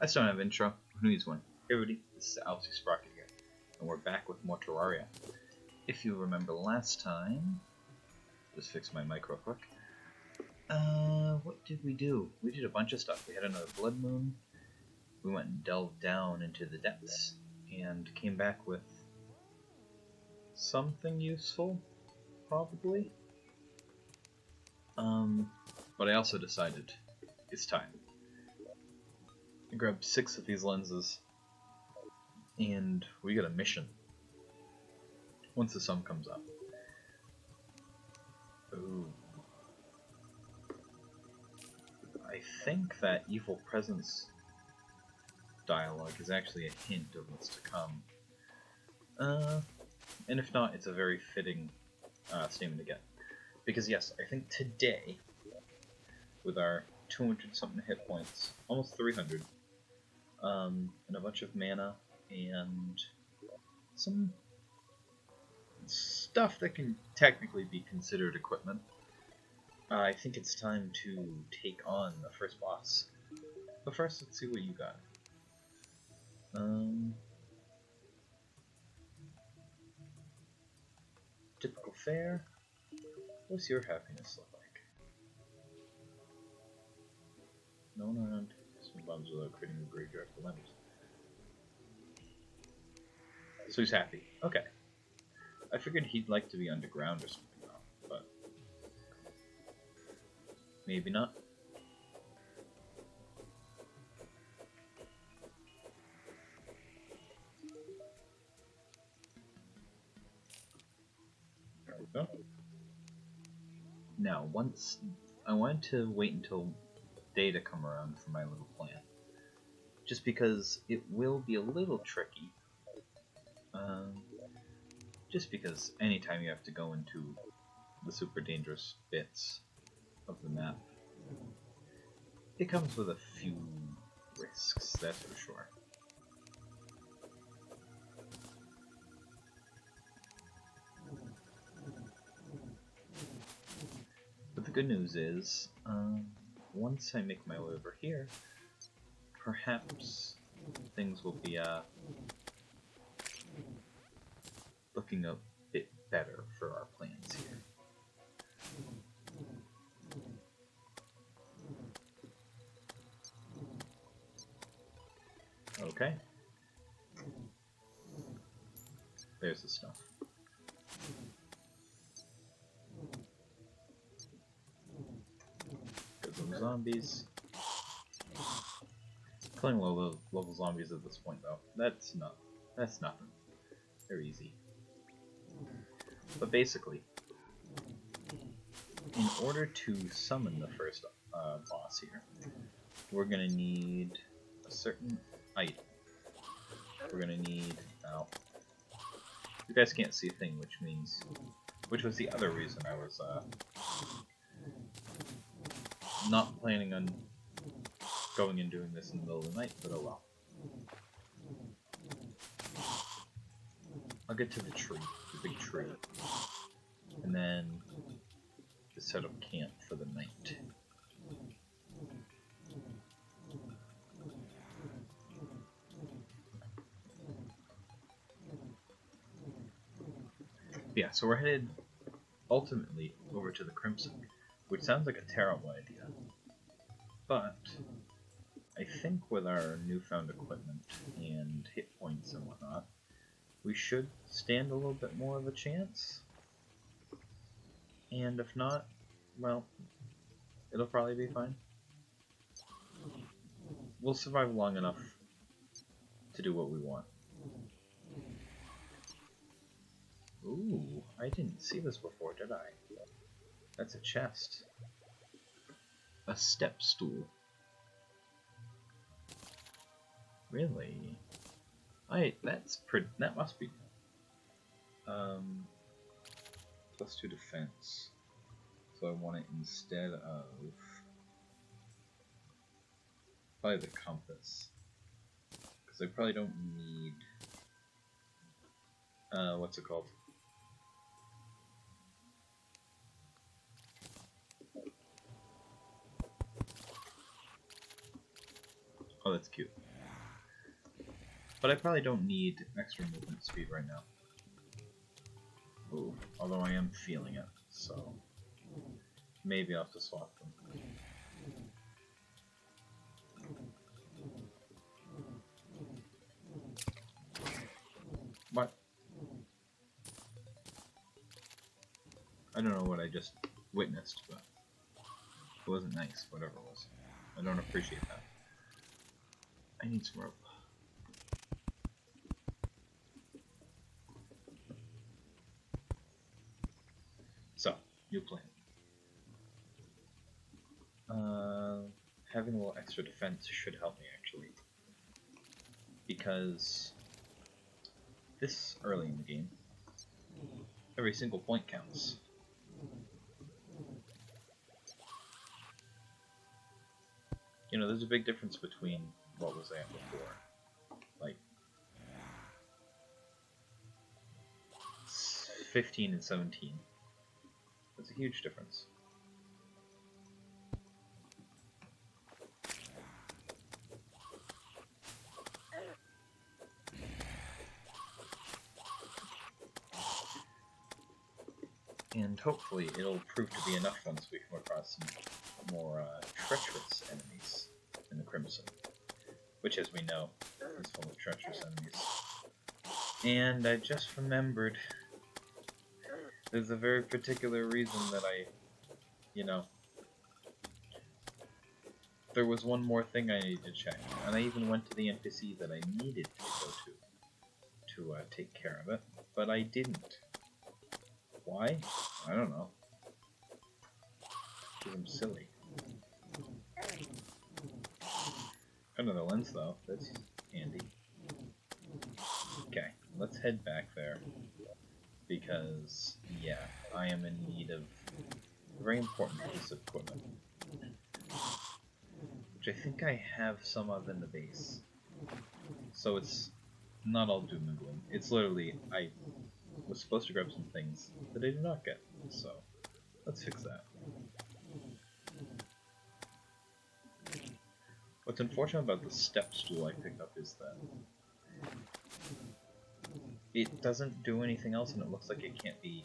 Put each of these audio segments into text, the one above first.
I still don't have intro. Who needs one? Hey everybody, this is Alcy Sprocket here, and we're back with more Terraria. If you remember last time, just fix my mic real quick. What did we do? We did a bunch of stuff. We had another blood moon. We went and delved down into the depths, and came back with something useful, probably. But I also decided it's time. I grabbed 6 of these lenses, and we got a mission once the sun comes up. Ooh. I think that evil presence dialogue is actually a hint of what's to come. And if not, it's a very fitting statement to get. Because yes, I think today, with our 200-something hit points, almost 300, and a bunch of mana, and some stuff that can technically be considered equipment, I think it's time to take on the first boss. But first, let's see what you got. Typical fare. What's your happiness look like? No one around. Some bombs without creating a graveyard for limbs. So he's happy. Okay. I figured he'd like to be underground or something though, but maybe not. There we go. Now, once I wanted to wait until day to come around for my little plan, just because it will be a little tricky. Just because anytime you have to go into the super dangerous bits of the map, it comes with a few risks, that's for sure. But the good news is, once I make my way over here, perhaps things will be looking a bit better for our plans here. Okay. There's the stuff. Got some zombies. Killing low level zombies at this point though, that's nothing. They're easy. But basically, in order to summon the first boss here, we're gonna need a certain item. We're gonna need, now, you guys can't see a thing, which was the other reason I was not planning on going and doing this in the middle of the night, but oh well. I'll get to the tree, the big tree, and then just set up camp for the night. Yeah, so we're headed ultimately over to the Crimson, which sounds like a terrible idea, but I think with our newfound equipment and hit points and whatnot, we should stand a little bit more of a chance. And if not, well, it'll probably be fine. We'll survive long enough to do what we want. Ooh, I didn't see this before, did I? That's a chest. A step stool. Really? That must be +2 defense. So I want it instead of probably the compass, because I probably don't need what's it called? Oh, that's cute. But I probably don't need extra movement speed right now. Ooh, although I am feeling it, so maybe I'll have to swap them. What? I don't know what I just witnessed, but it wasn't nice, whatever it was. I don't appreciate that. I need some rope. So, new plan. Having a little extra defense should help me, actually. Because this early in the game, every single point counts. You know, there's a big difference between what was I at before. Like 15 and 17. That's a huge difference. And hopefully it'll prove to be enough once we come across some more treacherous enemies in the Crimson. Which, as we know, is full of treacherous enemies. And I just remembered there's a very particular reason that there was one more thing I needed to check. And I even went to the NPC that I needed to go to take care of it. But I didn't. Why? I don't know. Because I'm silly. Another lens though, that's handy. Okay, let's head back there. Because, yeah, I am in need of a very important piece of equipment. Which I think I have some of in the base. So it's not all doom and gloom. It's literally, I was supposed to grab some things that I did not get, so let's fix that. What's unfortunate about the step stool I picked up is that it doesn't do anything else, and it looks like it can't be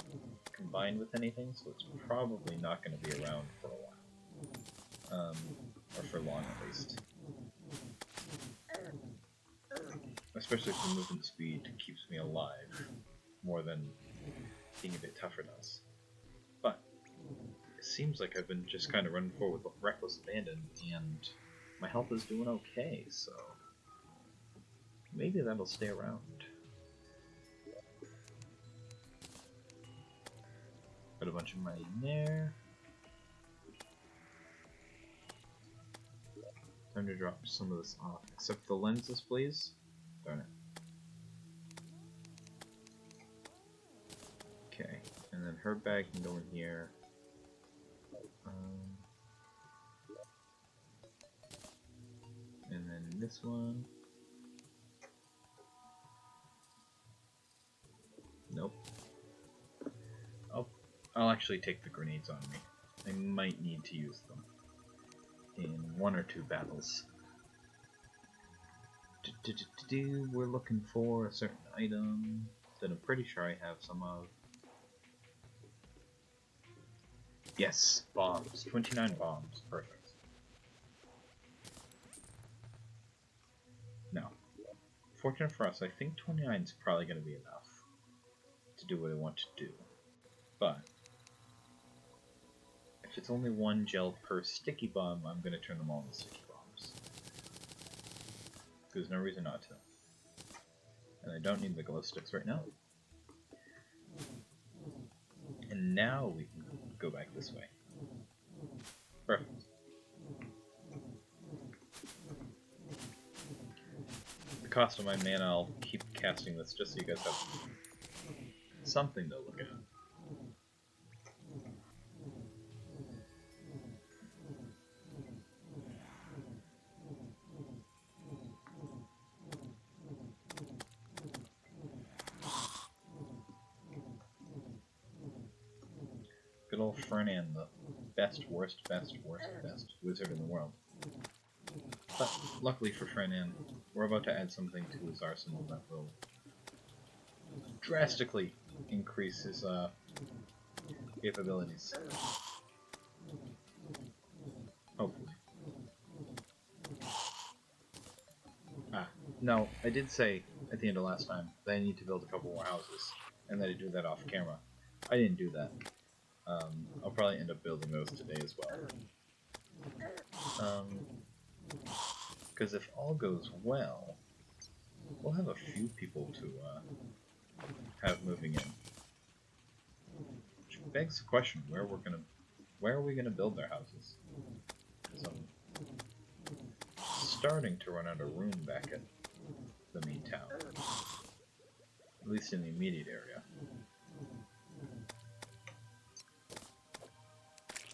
combined with anything, so it's probably not going to be around for a while. Or for long at least. Especially if the movement speed keeps me alive more than being a bit tougher does. But it seems like I've been just kind of running forward with reckless abandon, and my health is doing okay, so maybe that'll stay around. Put a bunch of money in there. Time to drop some of this off. Except the lenses, please. Darn it. Okay, and then her bag can go in here. And then this one. Nope. I'll actually take the grenades on me. I might need to use them in 1 or 2 battles. We're looking for a certain item that I'm pretty sure I have some of. Yes, bombs. 29 bombs. Perfect. Now, fortunate for us, I think 29 is probably going to be enough to do what I want to do. But if it's only 1 gel per sticky bomb, I'm going to turn them all into sticky bombs. There's no reason not to. And I don't need the glow sticks right now. And now we can go back this way. Perfect. The cost of my mana, I'll keep casting this just so you guys have something to look at. Good old Furnan, the best wizard in the world. But luckily for Furnan, we're about to add something to his arsenal that will drastically increase his capabilities. Hopefully. No, I did say at the end of last time that I need to build a couple more houses, and that I do that off camera. I didn't do that. I'll probably end up building those today as well. Because if all goes well, we'll have a few people to have moving in. Which begs the question, where are we gonna build their houses? Because I'm starting to run out of room back at the main town. At least in the immediate area.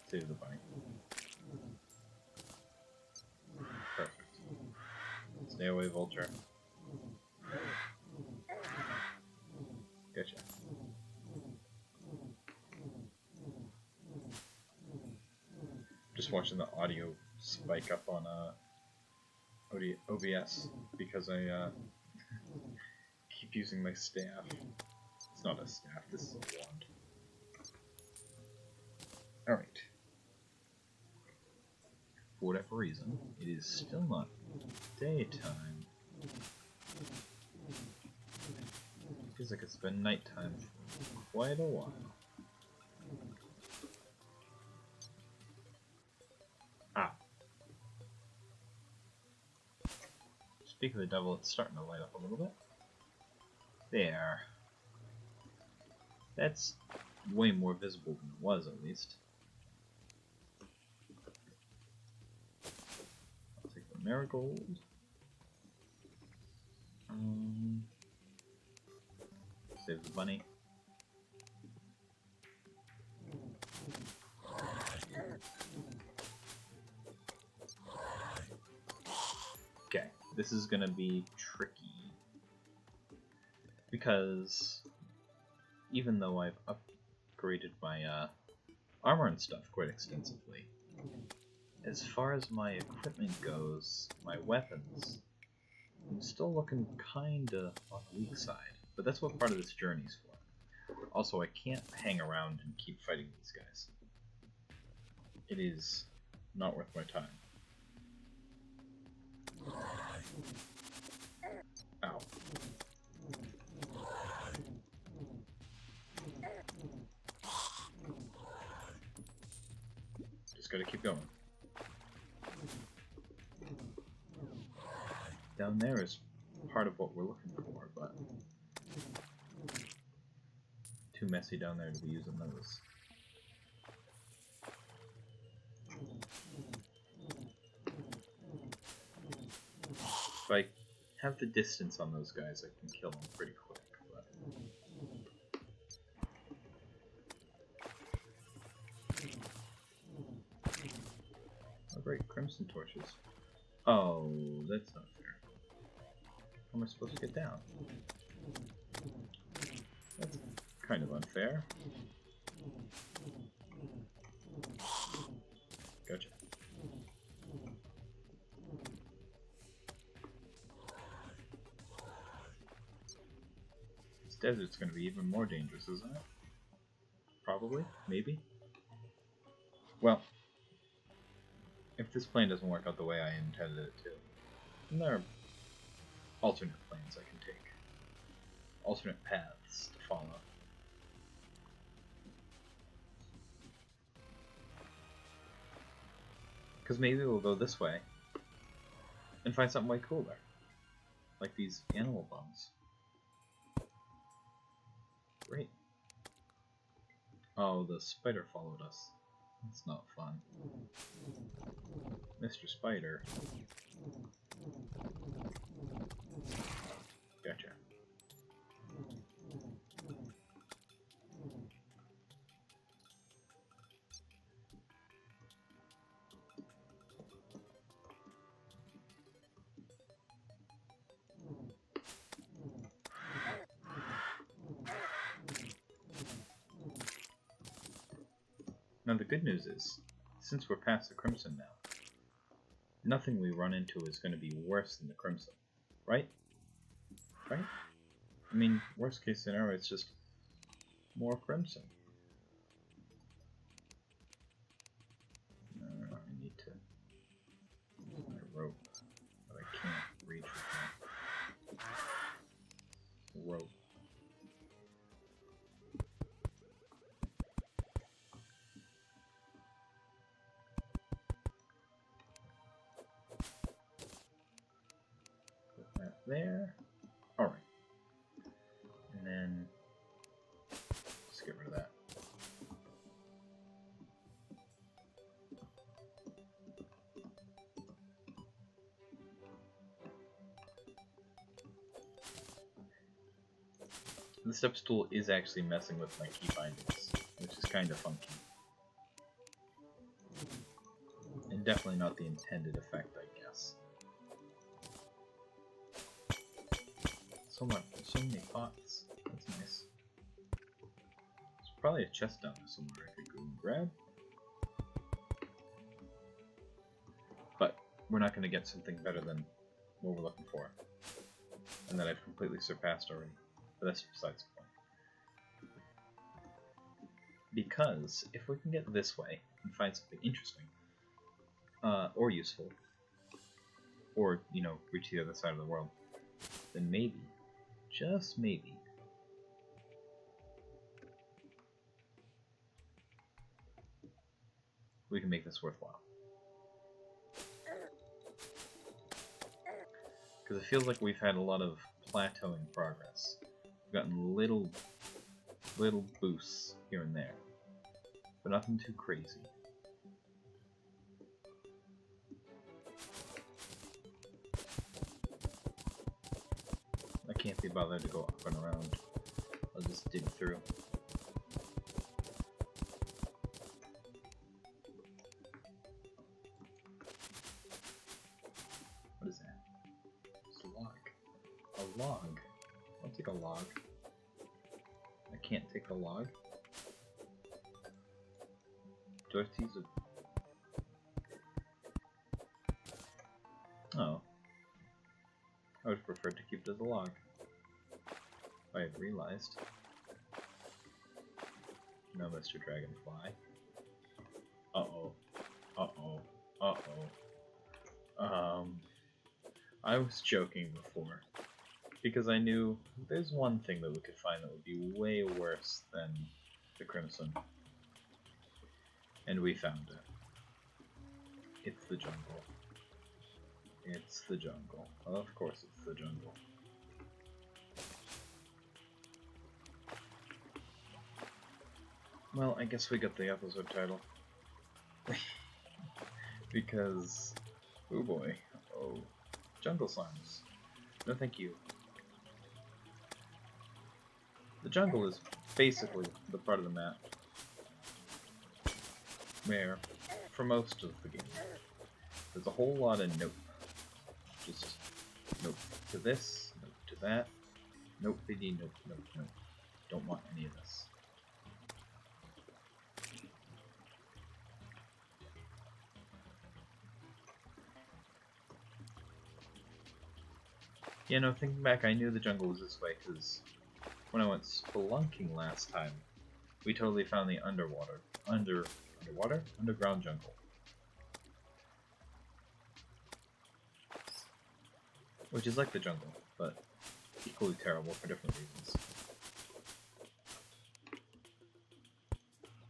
Save the bunny. Perfect. Stay away, vulture. Gotcha. Just watching the audio spike up on OBS because I keep using my staff. It's not a staff, this is a wand. Alright. For whatever reason, it is still not daytime. Feels like it's been nighttime for quite a while. Speak of the devil, it's starting to light up a little bit. There. That's way more visible than it was, at least. I'll take the marigold. Save the bunny. Okay, this is gonna be tricky. Because even though I've upgraded my armor and stuff quite extensively, as far as my equipment goes, my weapons, I'm still looking kinda on the weak side. But that's what part of this journey's for. Also, I can't hang around and keep fighting these guys. It is not worth my time. Ow. Just gotta keep going. Down there is part of what we're looking for, but too messy down there to be using those. If I have the distance on those guys, I can kill them pretty quick. But oh great, crimson torches. Oh, that's not fair. How am I supposed to get down? That's kind of unfair. Gotcha. This desert's going to be even more dangerous, isn't it? Probably? Maybe? Well, if this plan doesn't work out the way I intended it to, then there are alternate plans I can take. Alternate paths to follow. Because maybe we'll go this way and find something way cooler. Like these animal bones. Great. Oh, the spider followed us. That's not fun. Mr. Spider. Gotcha. Now the good news is, since we're past the Crimson now, nothing we run into is going to be worse than the Crimson. Right? Right? I mean, worst case scenario, it's just more crimson. I need to my rope, but I can't reach with my rope. Put that there. Alright. And then just get rid of that. The step stool is actually messing with my key bindings, which is kind of funky. And definitely not the intended effect, I guess. So many pots. That's nice. There's probably a chest down there somewhere I could go and grab. But we're not going to get something better than what we're looking for. And that I've completely surpassed already. But that's besides the point. Because if we can get this way and find something interesting, or useful, or, you know, reach the other side of the world, then maybe, just maybe, we can make this worthwhile. Because it feels like we've had a lot of plateauing progress. We've gotten little boosts here and there, but nothing too crazy. I can't be bothered to go up and around. I'll just dig through. What is that? It's a log. A log. I'll take a log. I can't take a log. Do I have to use it? Oh. I would prefer to keep it as a log. I had realized. No, Mr. Dragonfly. Uh-oh. Uh-oh. Uh-oh. I was joking before. Because I knew there's one thing that we could find that would be way worse than the Crimson. And we found it. It's the jungle. It's the jungle. Well, of course it's the jungle. Well, I guess we got the episode title. Because, oh boy, oh, jungle slimes. No thank you. The jungle is basically the part of the map where, for most of the game, there's a whole lot of nope. Just nope to this, nope to that, nope biggie, nope, nope, nope. Don't want any of this. Yeah, no, thinking back, I knew the jungle was this way, because when I went spelunking last time, we totally found the underground jungle. Which is like the jungle, but equally terrible for different reasons.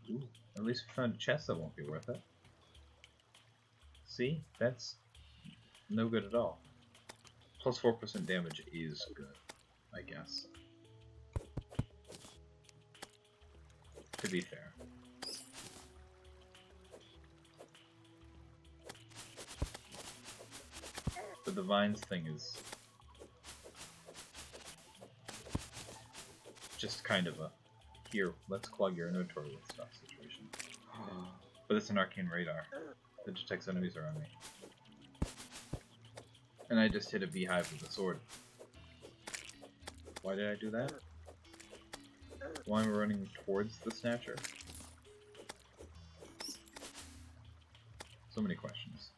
Ooh, at least we found a chest that won't be worth it. See? That's no good at all. Plus 4% damage is good, I guess. To be fair. But the vines thing is just kind of a, here, let's clog your inventory with stuff situation. But it's an arcane radar that detects enemies around me. And I just hit a beehive with a sword. Why did I do that? Why am I running towards the snatcher? So many questions.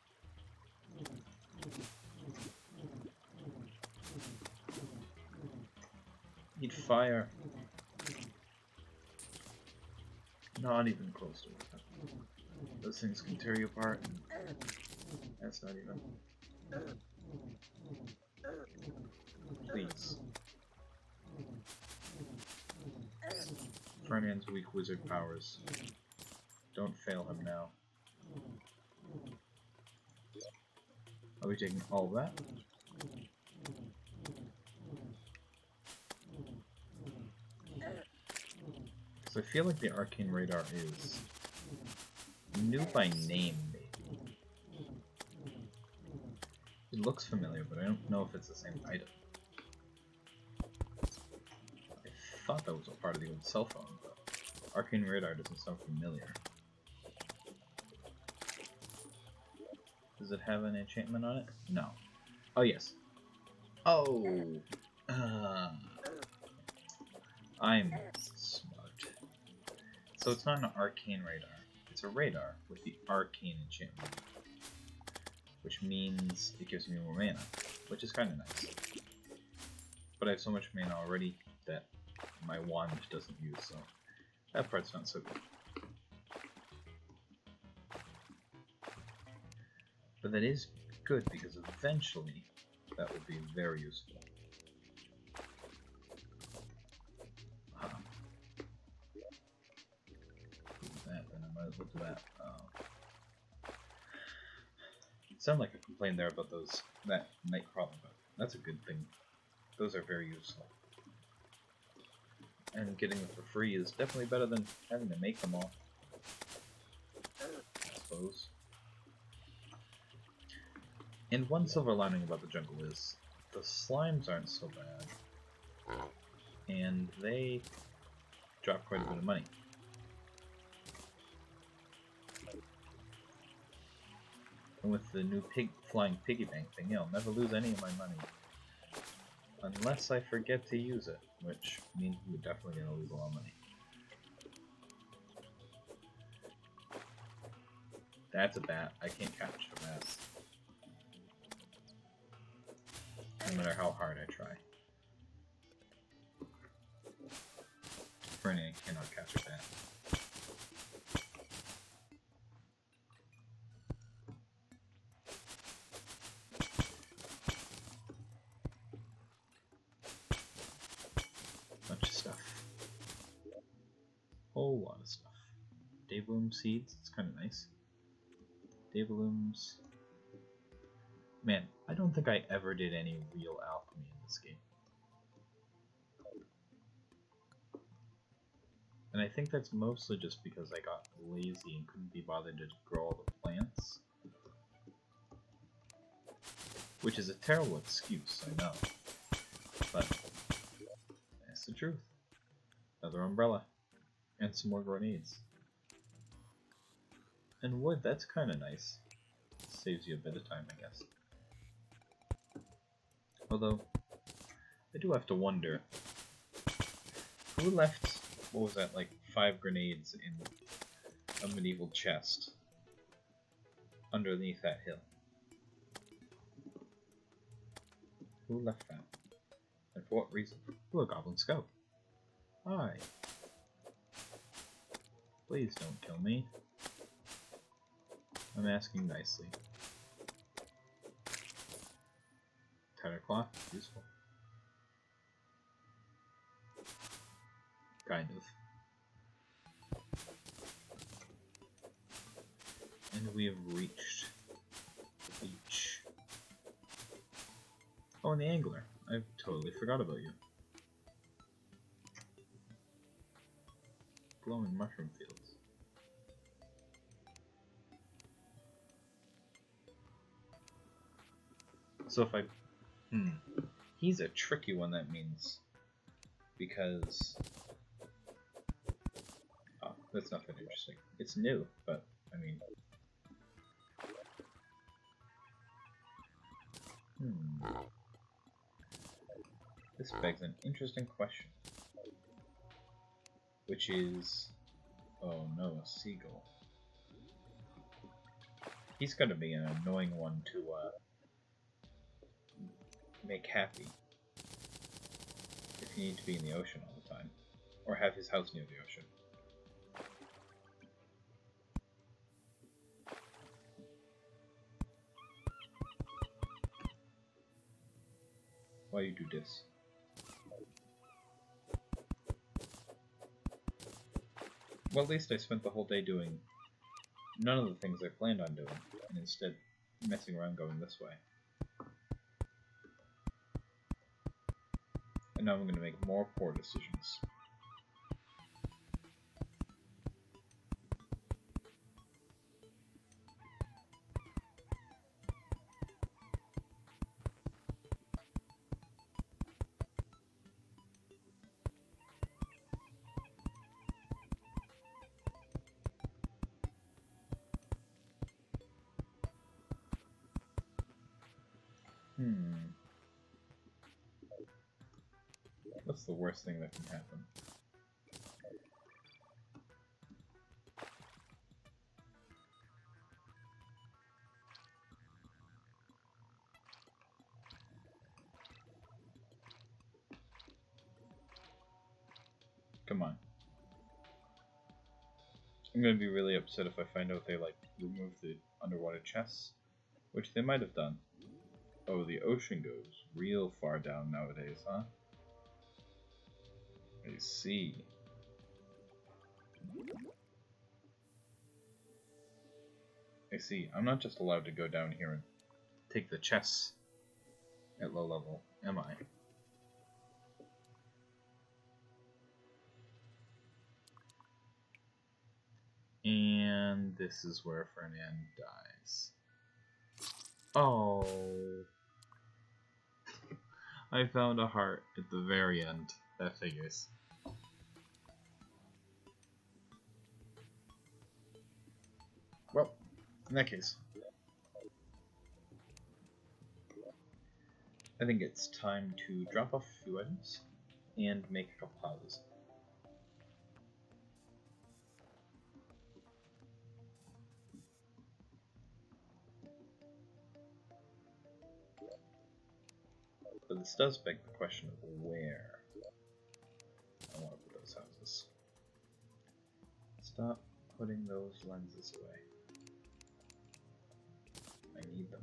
need fire. Not even close to it. Those things can tear you apart. And that's not even. Please. Furnan's weak wizard powers. Don't fail him now. Are we taking all that? So I feel like the arcane radar is new by name, maybe. It looks familiar, but I don't know if it's the same item. I thought that was a part of the old cell phone, but arcane radar doesn't sound familiar. Does it have an enchantment on it? No. Oh, yes. Oh! I'm smart. So it's not an arcane radar. It's a radar with the arcane enchantment. Which means it gives me more mana, which is kind of nice. But I have so much mana already that my wand doesn't use, so that part's not so good. But that is good because eventually that will be very useful. That, then I might as well do that. It sounded like a complaint there about that night crawling, but that's a good thing. Those are very useful. And getting them for free is definitely better than having to make them all, I suppose. And one silver lining about the jungle is the slimes aren't so bad, and they drop quite a bit of money. And with the new flying piggy bank thing, I'll never lose any of my money. Unless I forget to use it, which means we're definitely going to lose a lot of money. That's a bat. I can't capture bats. No matter how hard I try. Furnan cannot catch a bat. Bunch of stuff. Whole lot of stuff. Daybloom seeds, it's kind of nice. Dayblooms. Man, I don't think I ever did any real alchemy in this game. And I think that's mostly just because I got lazy and couldn't be bothered to grow all the plants. Which is a terrible excuse, I know. But that's the truth. Another umbrella. And some more grenades. And wood, that's kind of nice. Saves you a bit of time, I guess. Although, I do have to wonder, who left, what was that, like 5 grenades in a medieval chest underneath that hill? Who left that? And for what reason? Ooh, a goblin scout. Hi. Please don't kill me. I'm asking nicely. Tattered cloth, useful. Kind of. And we have reached the beach. Oh, and the angler. I totally forgot about you. Glowing mushroom fields. So if I... He's a tricky one, that means. Because... Oh, that's not that interesting. It's new, but, I mean... This begs an interesting question. Which is... Oh no, a seagull. He's gonna be an annoying one to, make happy. If you need to be in the ocean all the time. Or have his house near the ocean. Why you do this? Well, at least I spent the whole day doing none of the things I planned on doing, and instead messing around going this way. And now I'm going to make more poor decisions. What's the worst thing that can happen? Come on. I'm gonna be really upset if I find out they, like, remove the underwater chests, which they might have done. Oh, the ocean goes real far down nowadays, huh? I see. I see. I'm not just allowed to go down here and take the chests at low level, am I? And this is where Furnan dies. Oh. I found a heart at the very end. That figures. Well, in that case, I think it's time to drop off a few items and make a couple houses. But this does beg the question of where I want to put those houses. Stop putting those lenses away. I need them.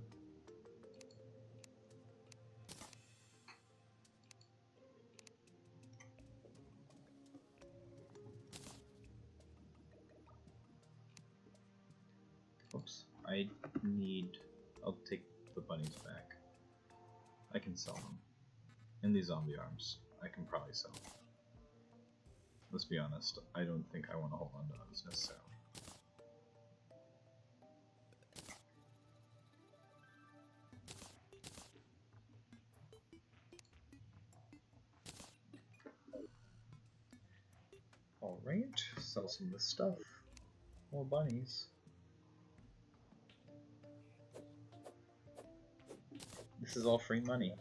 Oops. I'll take the bunnies back. I can sell them. And these zombie arms, I can probably sell. Let's be honest, I don't think I want to hold on to those necessarily. Alright, sell some of this stuff. More bunnies. This is all free money.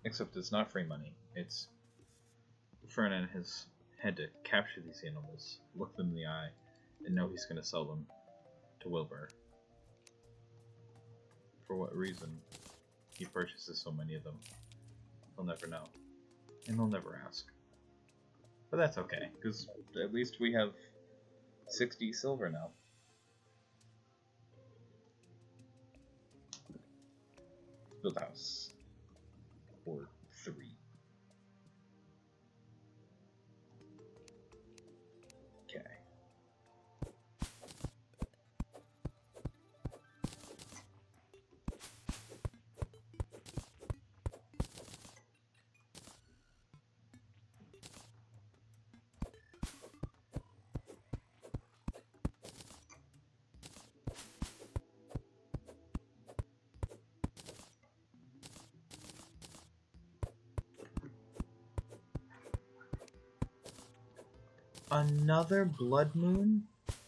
Except it's not free money. It's Furnan has had to capture these animals, look them in the eye, and know he's going to sell them to Wilbur. For what reason he purchases so many of them, he'll never know. And he'll never ask. But that's okay, because at least we have 60 silver now. Build a house. Or 3. Okay. Another blood moon?